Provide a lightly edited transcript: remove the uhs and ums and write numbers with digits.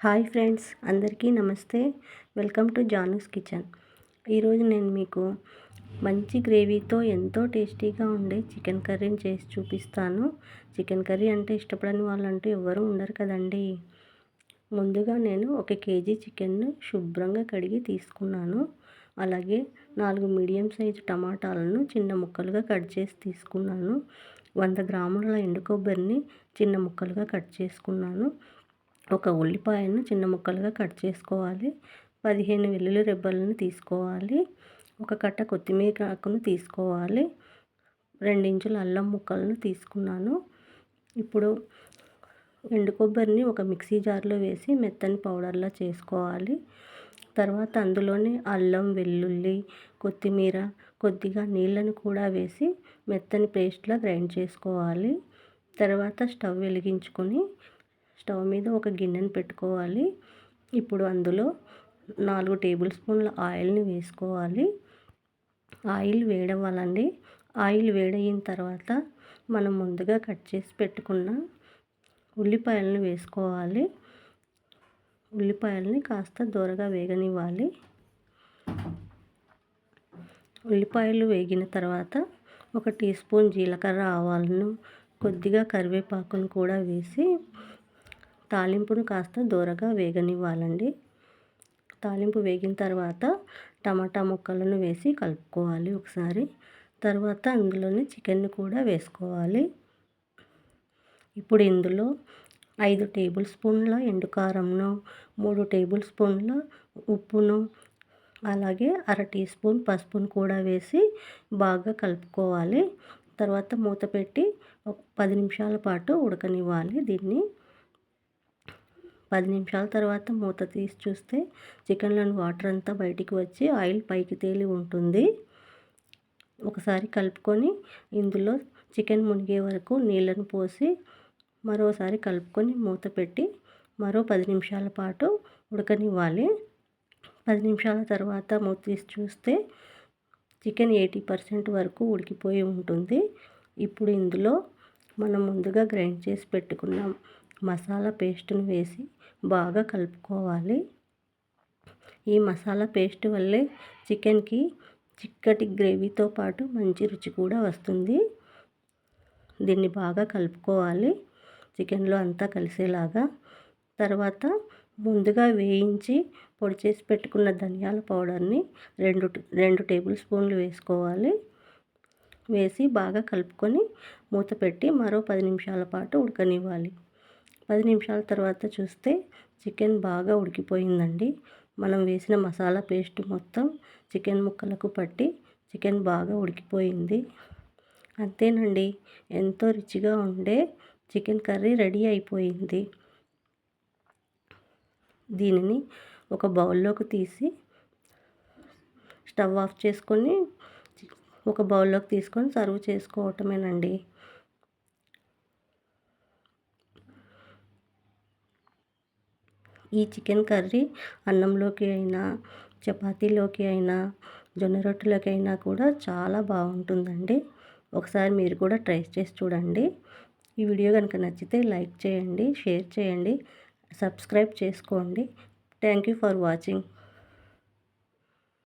Hi friends, అందరికీ నమస్తే. Welcome to Janu's kitchen. ఈరోజు నేను మీకు మంచి గ్రేవీతో ఎంతో టేస్టీగా ఉండే చికెన్ కర్రీని చేసి చూపిస్తాను. చికెన్ కర్రీ అంటే ఇష్టపడని వాళ్ళంటూ ఎవరు ఉండరు కదండి. ముందుగా నేను 1 కేజీ చికెన్ను శుభ్రంగా కడిగి తీసుకున్నాను. అలాగే 4 మీడియం సైజు టమాటాలను చిన్న ముక్కలుగా కట్ చేసి తీసుకున్నాను. 100 గ్రాముల ఎండు కొబ్బరిని చిన్న ముక్కలుగా కట్ చేసుకున్నాను. ఒక ఉల్లిపాయను చిన్న ముక్కలుగా కట్ చేసుకోవాలి. 15 వెల్లుల్లి రెబ్బలను తీసుకోవాలి. ఒక కట్ట కొత్తిమీర ఆకును తీసుకోవాలి. 2 ఇంచుల అల్లం ముక్కలను తీసుకున్నాను. ఇప్పుడు ఎండు కొబ్బరిని ఒక మిక్సీ జార్లో వేసి మెత్తని పౌడర్లా చేసుకోవాలి. తర్వాత అందులోనే అల్లం, వెల్లుల్లి, కొత్తిమీర, కొద్దిగా నీళ్ళను కూడా వేసి మెత్తని పేస్ట్లా గ్రైండ్ చేసుకోవాలి. తర్వాత స్టవ్ వెలిగించుకొని స్టవ్ మీద ఒక గిన్నెను పెట్టుకోవాలి. ఇప్పుడు అందులో 4 టేబుల్ స్పూన్ల ఆయిల్ని వేసుకోవాలి. ఆయిల్ వేడవ్వాలండి. ఆయిల్ వేడయిన తర్వాత మనం ముందుగా కట్ చేసి పెట్టుకున్న ఉల్లిపాయలను వేసుకోవాలి. ఉల్లిపాయలని కాస్త దోరగా వేగనివ్వాలి. ఉల్లిపాయలు వేగిన తర్వాత 1 టీ స్పూన్ జీలకర్ర ఆవాలను, కొద్దిగా కరివేపాకును కూడా వేసి తాలింపును కాస్త దోరగా వేగనివ్వాలండి. తాలింపు వేగిన తర్వాత టమాటా ముక్కలను వేసి కలుపుకోవాలి ఒకసారి. తర్వాత అందులోనే చికెన్ను కూడా వేసుకోవాలి. ఇప్పుడు ఇందులో 5 టేబుల్ స్పూన్ల ఎండుకారంను, 3 టేబుల్ స్పూన్ల ఉప్పును, అలాగే 1/2 టీ స్పూన్ పసుపును కూడా వేసి బాగా కలుపుకోవాలి. తర్వాత మూత పెట్టి 10 నిమిషాల పాటు ఉడకనివ్వాలి దీన్ని. 10 నిమిషాల తర్వాత మూత తీసి చూస్తే చికెన్లోని వాటర్ అంతా బయటికి వచ్చి ఆయిల్ పైకి తేలి ఉంటుంది. ఒకసారి కలుపుకొని ఇందులో చికెన్ మునిగే వరకు నీళ్ళను పోసి మరోసారి కలుపుకొని మూత పెట్టి మరో 10 నిమిషాల పాటు ఉడకనివ్వాలి. 10 నిమిషాల తర్వాత మూత తీసి చూస్తే చికెన్ 80% వరకు ఉడికిపోయి ఉంటుంది. ఇప్పుడు ఇందులో మనం ముందుగా గ్రైండ్ చేసి పెట్టుకున్న మసాలా పేస్ట్ను వేసి బాగా కలుపుకోవాలి. ఈ మసాలా పేస్ట్ వల్లే చికెన్కి చిక్కటి గ్రేవీతో పాటు మంచి రుచి కూడా వస్తుంది. దీన్ని బాగా కలుపుకోవాలి చికెన్లో అంతా కలిసేలాగా. తర్వాత ముందుగా వేయించి పొడి చేసి పెట్టుకున్న ధనియాల పౌడర్ని 2 టేబుల్ స్పూన్లు వేసుకోవాలి. వేసి బాగా కలుపుకొని మూత పెట్టి మరో 10 నిమిషాల పాటు ఉడకనివ్వాలి. 10 నిమిషాల తర్వాత చూస్తే చికెన్ బాగా ఉడికిపోయిందండి. మనం వేసిన మసాలా పేస్ట్ మొత్తం చికెన్ ముక్కలకు పట్టి చికెన్ బాగా ఉడికిపోయింది. అంతేనండి, ఎంతో రుచిగా ఉండే చికెన్ కర్రీ రెడీ అయిపోయింది. దీనిని ఒక బౌల్లోకి తీసి స్టవ్ ఆఫ్ చేసుకొని ఒక బౌల్లోకి తీసుకొని సర్వ్ చేసుకోవటమేనండి. ఈ చికెన్ కర్రీ అన్నంలోకి అయినా, చపాతీలోకి అయినా, జొన్న రొట్టెలోకి అయినా కూడా చాలా బాగుంటుందండి. ఒకసారి మీరు కూడా ట్రై చేసి చూడండి. ఈ వీడియో కనుక నచ్చితే లైక్ చేయండి, షేర్ చేయండి, సబ్స్క్రైబ్ చేసుకోండి. Thank you for watching.